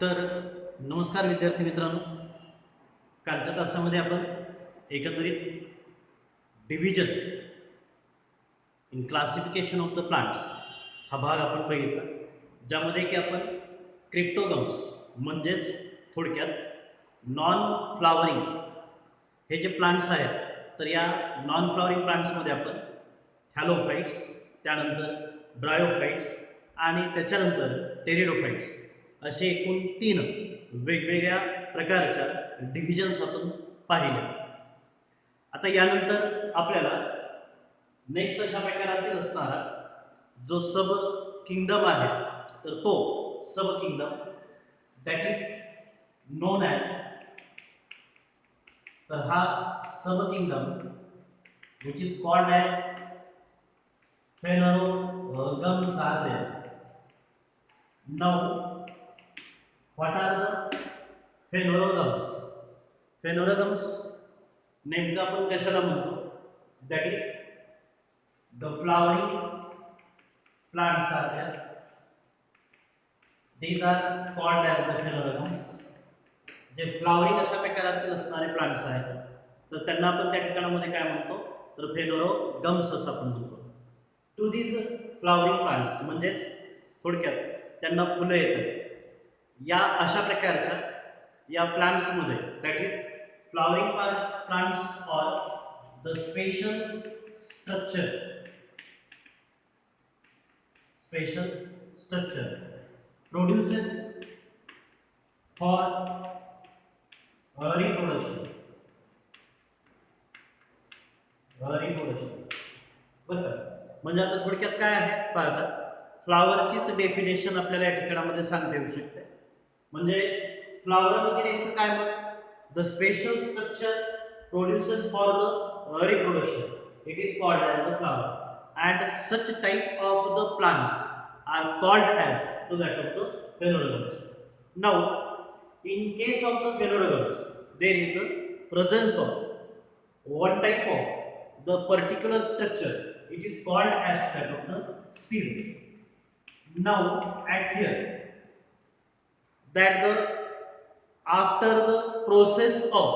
तर नमस्कार विद्यार्थी मित्रांनो. कालच्या तासामध्ये आपण एकंदरीत division in classification of the plants हा भाग आपण बघितला, ज्यामध्ये की आपण क्रिप्टोगम्स म्हणजेच थोडक्यात नॉन फ्लावरिंग हे जे प्लांट्स आहेत, तर या नॉन फ्लावरिंग प्लांट्समध्ये आपण हॅलोफाईट्स, त्यानंतर ब्रायोफाईट्स आणि त्याच्यानंतर टेरिडोफाईट्स असे एकूण 3 वेगवेगळ्या प्रकारच्या डिव्हिजन्स आपण पाहिल्या. आता यानंतर आपल्याला नेक्स्ट अशा प्रकारातील असणारा जो सब किंगडम आहे, तर तो सब kingdom that is non as, तर हा सब kingdom which is called as phanerogams are there. Now, what are the phanerogams? Phanerogams नेमकं आपण कशाला म्हणतो? That is the flowering plants are there. These are called as the phanerogams. जे flowering अशा प्रकारातील असणारे प्लांट्स आहेत, तर त्यांना आपण त्या ठिकाणामध्ये काय म्हणतो? तर फेनोरोगम्स असं आपण म्हणतो. टू दीज फ्लावरिंग प्लांट्स म्हणजेच थोडक्यात त्यांना फुलं येतात. या अशा प्रकारच्या या प्लांट्समध्ये that is flowering plants or the special structure produces for reproduction बरं. म्हणजे आता थोडक्यात काय आहे पाहता, फ्लावरचीच डेफिनेशन आपल्याला या ठिकाणामध्ये सांगता येऊ शकते. म्हणजे फ्लावर म्हणजे नेमकं काय? मग the special structure produces for the reproduction, it is called as the flower and such type of the plants are called as to that of the phanerogams. Now, in case of the phanerogams, there is the presence of one type of the particular structure. It is called as that of the seed. Now, at here, that the after the process of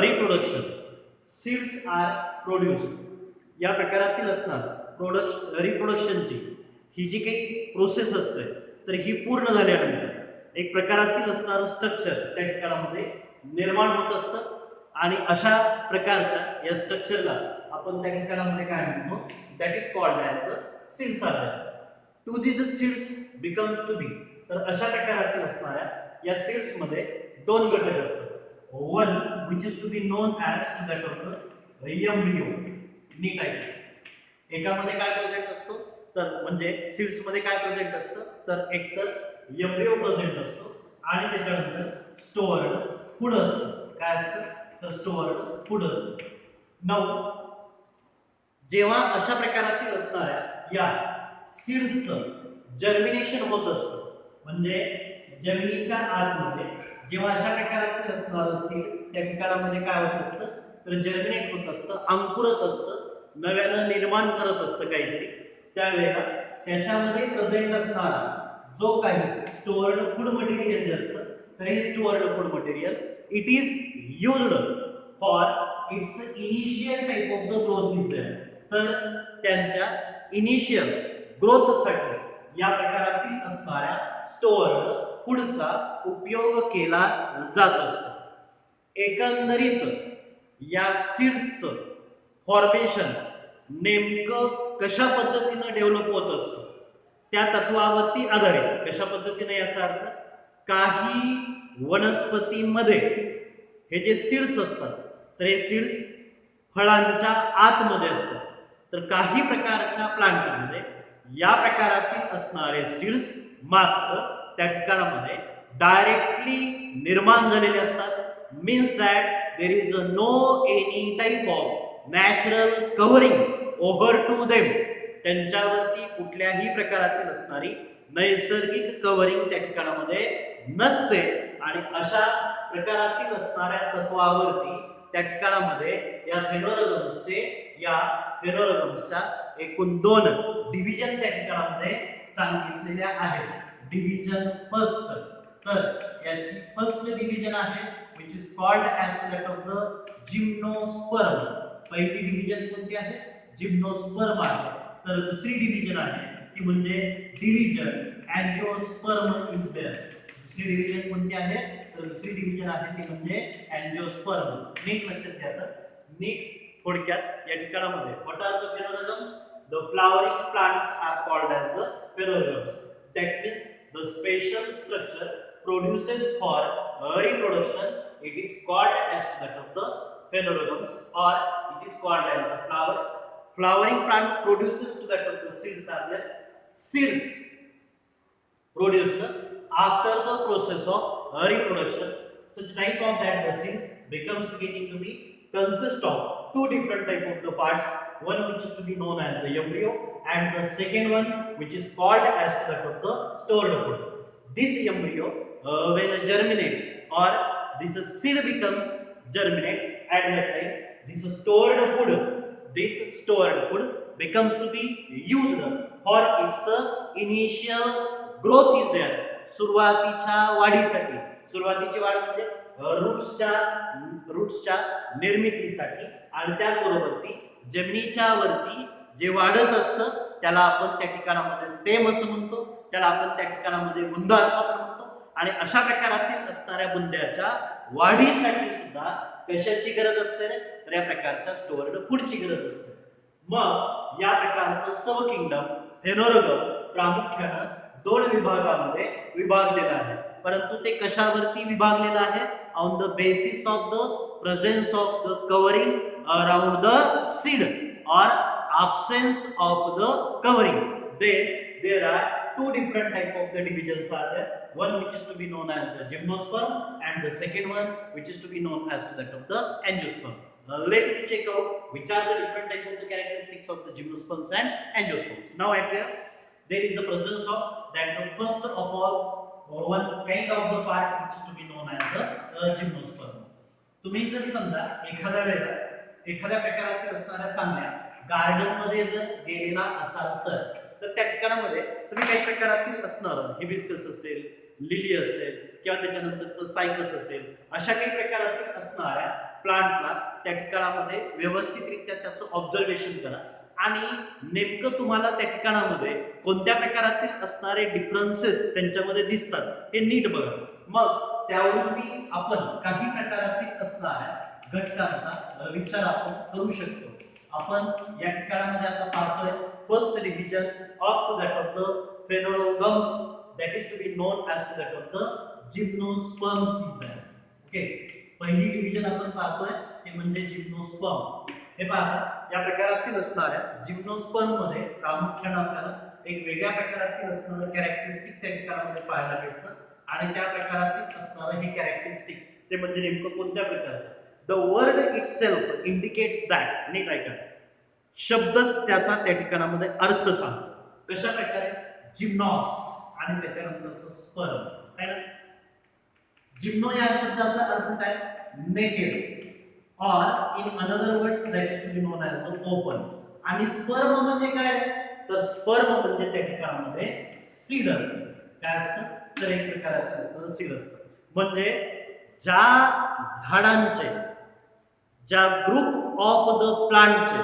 reproduction, seeds are produced. या प्रकारातील असणार रिप्रोडक्शनची ही जी काही process असते, तर ही पूर्ण झाल्यानंतर एक प्रकारातील असणारं स्ट्रक्चर त्या ठिकाणामध्ये निर्माण होत असतं. आणि अशा प्रकारच्या या स्ट्रक्चरला आपण त्या ठिकाणामध्ये काय म्हणतो? That is called as the seeds are there. To these seeds becomes to be, तर अशा प्रकारातील असणाऱ्या या सीड्स मध्ये 2 घटक असतात. One which is to be known as to that of the embryo नी टाइप. एकामध्ये काय प्रेझेंट असतो? तर म्हणजे सीड्स मध्ये काय प्रेझेंट असतं? तर एक तर एम्ब्रियो प्रेझेंट असतो आणि त्याच्यानंतर स्टोअर्ड फूड असतं. काय असतं? तर स्टोअर्ड फूड असतं. नऊ, जेव्हा अशा प्रकारातील असणाऱ्या या सीड्सचं जर्मिनेशन होत असतं, म्हणजे जमिनीच्या आतमध्ये जेव्हा अशा प्रकारातील असणारं सीड त्या ठिकाणामध्ये काय होत असतं? तर जर्मिनेट होत असतं, अंकुरत असतं, नव्यानं निर्माण करत असतं काहीतरी. त्यावेळेला त्याच्यामध्ये प्रेझेंट असणारा जो काही स्टोअर्ड फूड मटेरियल जे असतं, तर हे stored food material it is used for its initial type of the growth is there. तर त्यांच्या इनिशियल ग्रोथसाठी या प्रकारातील असणाऱ्या स्टोअर्ड फूडचा उपयोग केला जात असतो. एकंदरीत या सीड्सचं फॉर्मेशन नेमकं कशा पद्धतीनं डेव्हलप होत असतं, त्या तत्वावरती आधारित. कशा पद्धतीने? याचा अर्थ काही वनस्पतीमध्ये हे जे सीड्स असतात, तर हे सीड्स फळांच्या आतमध्ये असतात. तर काही प्रकारच्या प्लांटमध्ये या प्रकारातील असणारे सीड्स मात्र त्या ठिकाणामध्ये डायरेक्टली निर्माण झालेले असतात. Means that there is no any type of natural covering over to them. त्यांच्यावरती कुठल्याही प्रकारातील असणारी नैसर्गिक कव्हरिंग त्या ठिकाणामध्ये नसते. आणि अशा प्रकारातील असणाऱ्या तत्वावरती त्या ठिकाणामध्ये या फेनोरगम्सच्या एकूण 2 डिव्हिजन त्या ठिकाणामध्ये सांगितलेल्या आहेत. डिव्हिजन फर्स्ट, तर याची फर्स्ट डिव्हिजन आहे which is called as to that of the gymnosperm. पहिली डिव्हिजन कोणती आहे? जिम्नोस्पर्म आहे. तर दुसरी डिव्हिजन आहे ती म्हणजे डिव्हिजन अँजिओस्पर्म इज देअर. दुसरी डिव्हिजन कोणती आहे? तर दुसरी डिव्हिजन आहे ती म्हणजे अँजिओस्पर्म. नीट लक्षात घ्या. तर नीट थोडक्यात या ठिकाणामध्ये what are the phanerogams? The flowering plants are called as the phanerogams. That means the special structure produces for reproduction, it is called as that of the phanerogams, or it is called as the flowering plant produces to that of the seeds are there. Seeds produced after the process of reproduction, such type of that the seeds becomes getting to be consist of two different type of the parts, one which is to be known as the embryo and the second one which is called as that of the stored food. This embryo when germinates or this seed becomes germinates, at that time this stored food becomes to be used for its initial growth is there. सुरुवातीच्या वाढीसाठी, सुरुवातीची वाढ म्हणजे रूट्सच्या निर्मितीसाठी, आणि त्याचबरोबर ती जमिनीच्या वरती जे वाढत असतं त्याला आपण त्या ठिकाणामध्ये स्टेम असं म्हणतो, त्याला आपण त्या ठिकाणामध्ये बुंदा असं आपण म्हणतो. आणि अशा प्रकारातील असणाऱ्या बुंद्याच्या वाढीसाठी सुद्धा कशाची गरज असते? तर या प्रकारच्या स्टोअर्ड फूडची गरज असते. मग या प्रकारचं सब किंगडम फेनोरगम प्रामुख्याने दोन विभागामध्ये विभागलेलं आहे. परंतु ते कशावरती विभागलेलं आहे? On the basis of the presence of the covering around the seed or absence of the covering. There are two different type of the divisions are there. One which is to be known as the gymnosperm and the second one which is to be known as to that of the angiosperm. Let me check out which are the different type of the characteristics of the gymnosperms and angiosperms. Now at here there is the presence of that the first of all one kind of the part which is to be known as the gymnosperm. तुम्ही जर समजा एखाद्या वेळेला एखाद्या प्रकारातील असणाऱ्या चांगल्या garden मध्ये जर गेलेला असाल तर त्या ठिकाणामध्ये तुम्ही काही प्रकारातील असणारं हिबिस्कस असेल, लिली असेल किंवा त्याच्यानंतरचं सायकस असेल, अशा काही प्रकारातील असणाऱ्या प्लांटला त्या ठिकाणामध्ये व्यवस्थितरित्या त्याचं ऑब्झर्वेशन करा आणि नेमकं तुम्हाला त्या ठिकाणामध्ये कोणत्या प्रकारातील असणारे डिफरन्सेस त्यांच्यामध्ये दिसतात हे नीट बघा. मग त्यावरती आपण काही प्रकारातील असणाऱ्या घटकांचा विचार आपण करू शकतो. आपण या ठिकाणामध्ये आता पाहतोय first division of that of the phanerogams, that is to be known as to that of the gymnosperms is that. Okay, पहिली डिव्हिजन आपण पाहतोय ते म्हणजे जिम्नोस्पर्म. हे पहा, या प्रकारातील असणाऱ्या जिम्नोस्पर्म मध्ये प्रामुख्याने आपल्याला एक वेगळ्या प्रकारातील असणारं कॅरेक्टरिस्टिक त्या ठिकाणामध्ये पाहायला भेटतं आणि त्या प्रकारातील असणारं हे कॅरेक्टरिस्टिक ते म्हणजे नेमकं कोणत्या प्रकारचं? The word itself indicates that. नीट ऐका, शब्दच त्याचा त्या ठिकाणामध्ये अर्थ सांगतो. कशा प्रकारे? जिम्नॉस आणि त्याच्यानंतरचं स्पर्म है ना. जिम्नो या शब्दाचा अर्थ काय? Naked, or in another words that is to be known as the open. आणि स्पर्म म्हणजे काय? तर स्पर्म म्हणजे त्या ठिकाणामध्ये सीड असतं. काय असतं? तर एक प्रकाराचं असतं सीड असतं. म्हणजे ज्या झाडांचे, ज्या ग्रुप ऑफ द प्लांटचे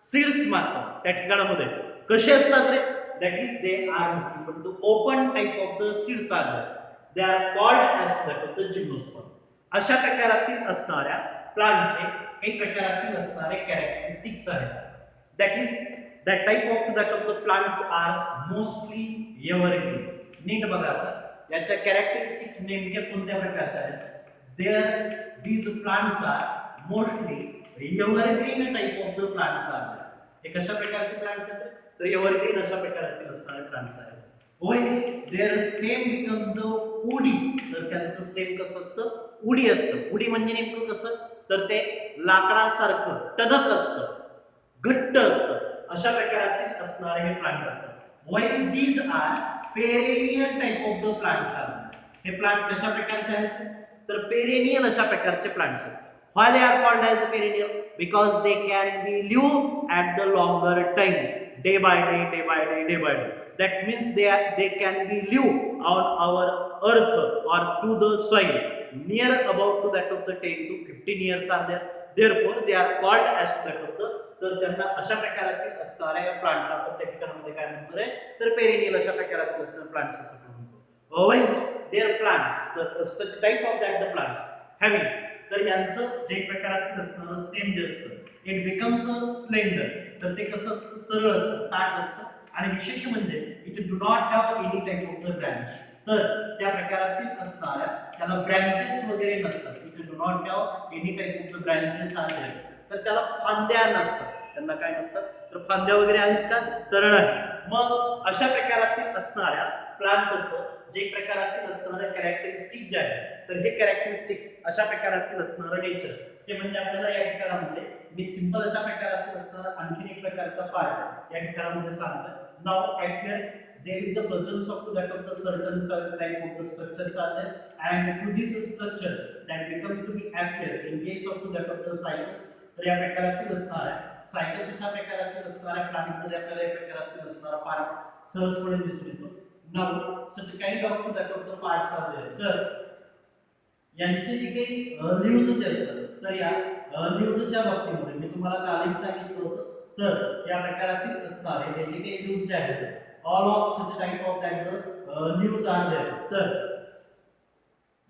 सीड्स मात्र त्या ठिकाणामध्ये कसे असतात रे? That is they are nothing but the open type of the seeds are there. They are called as that of the gymnosperm. अशा प्रकारातील असणाऱ्या प्लांटचे काही प्रकारातील असणारे कॅरेक्टरिस्टिक्स आहेत. That is that type of that of the plants are mostly evergreen. नीट बघा आता याच्या कॅरेक्टरिस्टिक नेमक्या कोणत्या प्रकारच्या आहेत? There these plants are mostly evergreen type of the plants are. हे कशा प्रकारचे प्लांट्स आहेत? तर एव्हरग्रीन अशा प्रकारातील असणारे प्लांट्स आहेत. when their stem becomes the woody, तर त्यांचं स्टेम कसं असतं? उडी असतं. उडी म्हणजे नेमकं कसं? तर ते लाकडासारखं टणक असतं, घट्ट असतं. अशा प्रकारातील असणारे हे प्लांट असतात. while these are perennial type of the plants are. हे प्लांट कशा प्रकारचे आहेत? तर पेरेनियल अशा प्रकारचे प्लांट्स आहेत. Why they are called as the perennial? Because they can be live at the longer time. day by day, day by day, day by day. That means they can be live on our earth or to the soil near about to that of the 10 to 15 years are there. Therefore they are called as that of the, तर त्यांना अशा प्रकारातील असणाऱ्या या प्लांटला आपण त्या ठिकाणामध्ये काय म्हणतो रे, तर पेरिनियल अशा प्रकारातील असणारे प्लांट्स असं म्हणतो. व्हाय देअर प्लांट्स, तर सच type of that the plants having, तर यांचं जे प्रकारातील असणारं स्टेम जे असतं इट बिकम्स स्लेंडर, तर ते कसं असतं, सरळ असतं, ताठ असतं, आणि विशेष म्हणजे it do not have any type of the branch, तर त्या प्रकारातील असणाऱ्या त्याला ब्रँचेस वगैरे नसतात. It do not have any type of the branches आहे, तर त्याला फांद्या नसतात. त्यांना काय नसतात, तर फांद्या वगैरे आहेत का, तर नाही. मग अशा प्रकारातील असणाऱ्या प्लांटचं जे प्रकारातील असणारे कॅरेक्टरिस्टिक जे आहे, तर हे कॅरेक्टरिस्टिक अशा प्रकारातील असणारं नेचर, ते म्हणजे आपल्याला या ठिकाणामध्ये मी सिंपल अशा प्रकारातील असणारा आणखी एक प्रकारचा पार्ट या ठिकाणामध्ये सांगतो. Now at here there is the presence of that of the certain type of the structures are there, and to this structure that becomes to be appear in case of that of the cycles. तर या प्रकारातील असणाऱ्या cycas अशा प्रकारातील असणाऱ्या plant मध्ये आपल्याला या प्रकारातील असणारा पार्ट सहजपणे दिसून येतो. Now such kind of that of the parts are there. तर यांचे जे काही लीव्हज जे असतात, तर या लीव्हजच्या बाबतीमध्ये मी तुम्हाला कालच सांगितलं होतं, तर या प्रकारातील असणारे हे जे काही लीव्हज जे आहेत, all of such type of that leaves are there. तर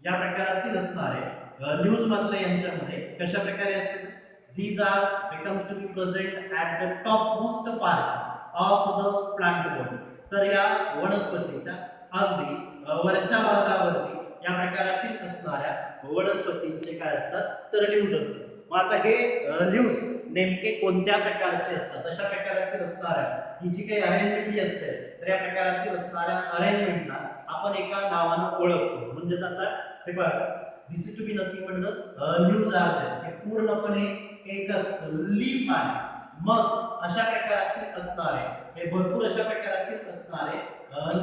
या प्रकारातील असणारे लीव्हज मात्र यांच्यामध्ये कशा प्रकारे असतात, these are becomes to be present at the topmost part of the plant body. तर या वनस्पतीच्या अगदी वरच्या भागावरती या प्रकारातील असणाऱ्या वनस्पतींचे काय असतात, तर लीव्हज असतात. मग आता हे लीव्हज नेमके कोणत्या प्रकारचे असतात, अशा प्रकारातील असणाऱ्या ही जी काही अरेंजमेंट जी असते, तर या प्रकारातील असणाऱ्या अरेंजमेंटला आपण एका नावानं ओळखतो. म्हणजेच आता हे बघा, this is to be nothing but the leaves are there, हे पूर्णपणे एकच लीफ आहे. मग अशा प्रकारातील असणारे हे भरपूर अशा प्रकारातील असणारे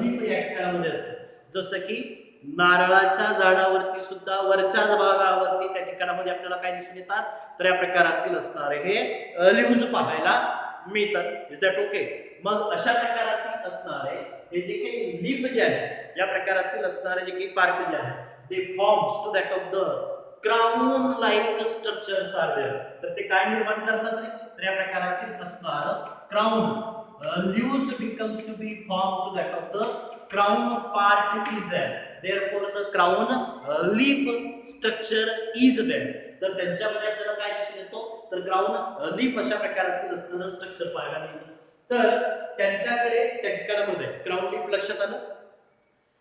लीफ या ठिकाणामध्ये असतात. जसं की नारळाच्या झाडावरती सुद्धा वरच्या भागावरती त्या ठिकाणामध्ये आपल्याला काय दिसून येतात, तर या प्रकारातील असणारे हे लीव्हज पाहायला मिळतात. Is that okay. मग अशा प्रकारातील असणारे हे जे काही लीफ जे आहे, या प्रकारातील असणारे जे काही पार्ट जे आहे, they forms to that of the crown like structures are there. तर ते काय निर्माण करतात रे, तर या प्रकारातील असणारं crown leaves becomes to be form to that of the crown part is there, therefore the crown leaf structure is there. तर त्यांच्यामध्ये आपल्याला काय दिसून येतो, तर क्राउन लीफ अशा प्रकारातील असणारं स्ट्रक्चर पाहायला मिळतं. तर त्यांच्याकडे त्या ठिकाणामध्ये क्राउन लीफ लक्षात आलं.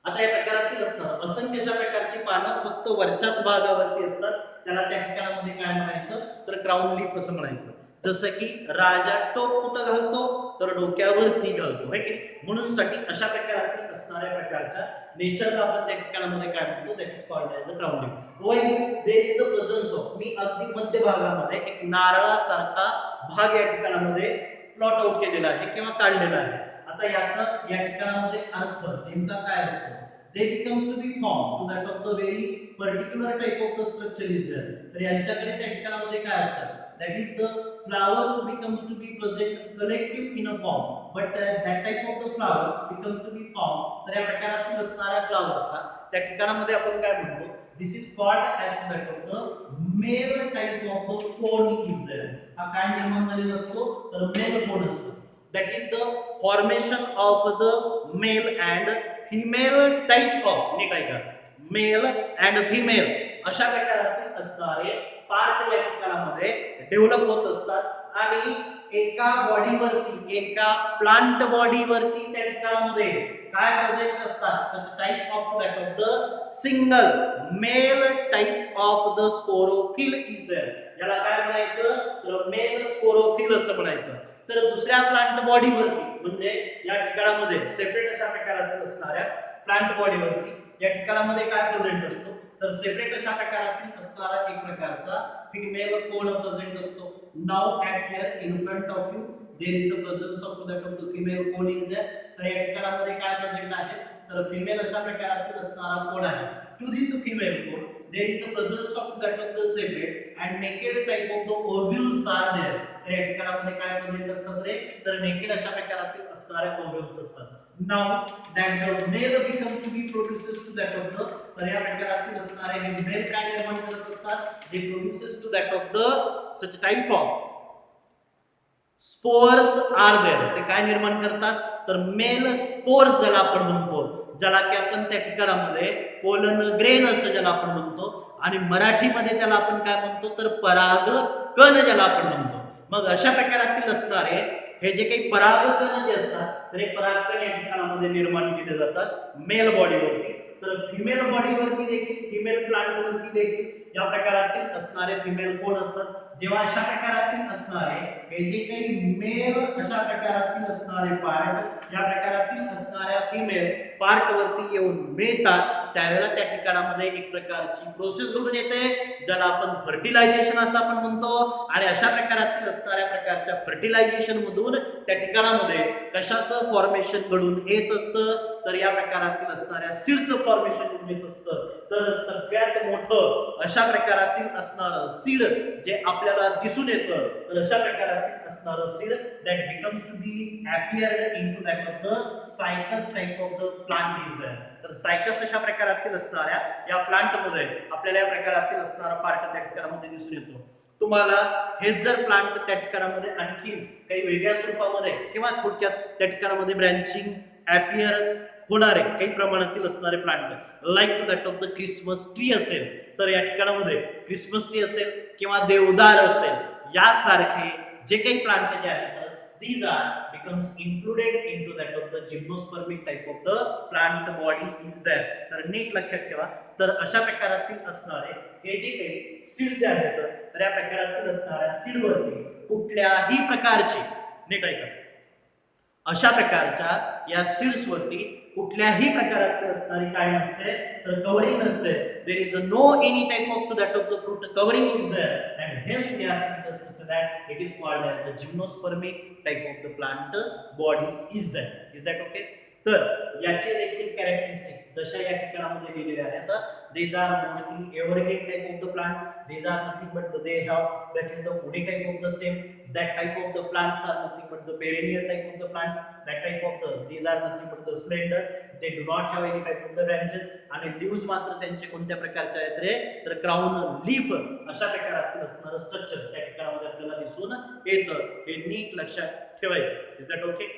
आता या प्रकारातील असणारं असंख्य अशा प्रकारची पानं फक्त वरच्याच भागावरती असतात, त्याला त्या ठिकाणामध्ये काय म्हणायचं, तर क्राउन लीफ असं म्हणायचं. जसं की राजा टोप कुठं घालतो, तर डोक्यावरती घालतो, है की. म्हणून साठी अशा प्रकारातील असणाऱ्या प्रकारच्या नेचरला आपण त्या ठिकाणामध्ये काय म्हणतो, that is called as the crown leaf. Why there is the presence of, मी अगदी मध्य भागामध्ये एक नारळासारखा भाग या ठिकाणामध्ये प्लॉट आउट केलेला आहे किंवा काढलेला आहे. आता याचा या ठिकाणामध्ये अर्थ नेमका काय असतो, they becomes to be formed to that of the very particular type of the structure is there. तर यांच्याकडे त्या ठिकाणामध्ये काय असतं, that is the flowers becomes to be present collective in a form, but that type of the flowers becomes to be formed. तर या प्रकारातील असणाऱ्या फ्लावर्सला त्या ठिकाणामध्ये आपण काय म्हणतो, this is called as that of the male type of the cone is there. हा काय निर्माण झालेला असतो, तर मेल कोन असतो. that is the formation of the male and female type of, नीट ऐका, मेल अँड फिमेल अशा प्रकारातील असणारे पार्ट या ठिकाणामध्ये डेव्हलप होत असतात आणि एका बॉडीवरती, एका प्लांट बॉडीवरती त्या ठिकाणामध्ये काय प्रेझेंट असतात, such type of that of the single male type of the sporophyll is there. याला काय म्हणायचं, तर मेल स्पोरोफिल असं म्हणायचं. तर दुसऱ्या प्लांट बॉडीवरती म्हणजे या ठिकाणामध्ये सेपरेट अशा प्रकारातील असणाऱ्या प्लांट बॉडीवरती या ठिकाणामध्ये काय प्रेझेंट असतो, तर सेपरेट अशा प्रकारातील असणारा एक प्रकारचा फिमेल कोन प्रेझेंट असतो. Now at here in front of you there is the presence of that of the female code is there. तर या ठिकाणामध्ये काय प्रेझेंट आहे, तर फिमेल अशा प्रकारातील असणारा कोड आहे. To this female cone there is the presence of that of the separate and naked type of the ovules are there. तर या ठिकाणामध्ये काय प्रेझेंट असतात रे, तर नेकेड अशा प्रकारातील असणाऱ्या ओव्ह्यूल्स असतात. Now that the male becomes to be produces to that of the, तर या प्रकारातील असणारे हे मेल काय निर्माण करत असतात, they produces to that of the such type of spores are there. ते काय निर्माण करतात, तर मेल स्पोर्स ज्याला आपण म्हणतो, ज्याला की आपण त्या ठिकाणामध्ये पोलन ग्रेन असं ज्याला आपण म्हणतो आणि मराठीमध्ये त्याला आपण काय म्हणतो, तर परागकण ज्याला आपण म्हणतो. मग अशा प्रकारातील असणारे हे जे काही परागकण जे असतात, तर हे परागकण या ठिकाणामध्ये निर्माण केले जातात मेल बॉडीवरती. तर फिमेल बॉडीवरती देखील, फिमेल प्लांटवरती देखील या प्रकारातील असणारे फिमेल कोण असतात. जेव्हा अशा प्रकारातील असणारे हे जे काही मेल अशा प्रकारातील असणारे पार्ट या प्रकारातील असणाऱ्या फिमेल पार्ट वरती येऊन मिळतात, त्यावेळेला त्या ठिकाणामध्ये एक प्रकारची प्रोसेस घडून येते, ज्याला आपण फर्टिलायझेशन असं आपण म्हणतो. आणि अशा प्रकारातील असणाऱ्या प्रकारच्या फर्टिलायझेशन मधून त्या ठिकाणामध्ये कशाचं फॉर्मेशन घडून येत असतं, तर या प्रकारातील असणाऱ्या सीडचं फॉर्मेशन येत असतं. तर सगळ्यात मोठं अशा प्रकारातील असणारं सीड जे आपल्याला दिसून येतं, तर अशा प्रकारातील असणारं seed that becomes to be appeared into that of the Cycas type of the plant is there. तर सायकस अशा प्रकारातील असणाऱ्या या प्लांट मध्ये आपल्याला या प्रकारातील असणारा पार्ट त्या ठिकाणामध्ये दिसून येतो. तुम्हाला हेच जर प्लांट त्या ठिकाणामध्ये आणखी काही वेगळ्या स्वरूपामध्ये किंवा थोडक्यात त्या ठिकाणामध्ये ब्रँचिंग अपीअर होणारे काही प्रमाणातील असणारे plant like to that of the Christmas tree असेल, तर या ठिकाणामध्ये क्रिसमस ट्री असेल किंवा देवदार असेल, यासारखे जे काही प्लांट जे आहेत, these are becomes included into that of the gymnospermic type of the plant body is there. तर नीट लक्षात ठेवा. तर अशा प्रकारातील असणारे हे जे काही सीड जे आहेत, तर या प्रकारातील असणाऱ्या सीड वरती कुठल्याही प्रकारची, नीट ऐका, अशा प्रकारच्या या सीड्स वरती कुठल्याही प्रकारातील असणारी काय नसते, तर कव्हरिंग नसते. There is no any type of to that of the fruit covering is there and hence we are just to say that it is called as the gymnospermic type of the plant body is there. Is that okay. तर याचे देखील characteristics जशा या ठिकाणामध्ये लिहिलेले आहेत, these are mostly evergreen type of the plant. These are nothing but they have that is the woody type of the stem. That type of the plants are nothing but the perennial type of the plants. That type of the these are nothing but the slender. They do not have any type of the branches. आणि leaves मात्र त्यांचे कोणत्या प्रकारचे आहेत रे, तर crown leaf अशा प्रकारातील असणारं स्ट्रक्चर त्या ठिकाणामध्ये आपल्याला दिसून येतं. हे नीट लक्षात ठेवायचं. Is that okay.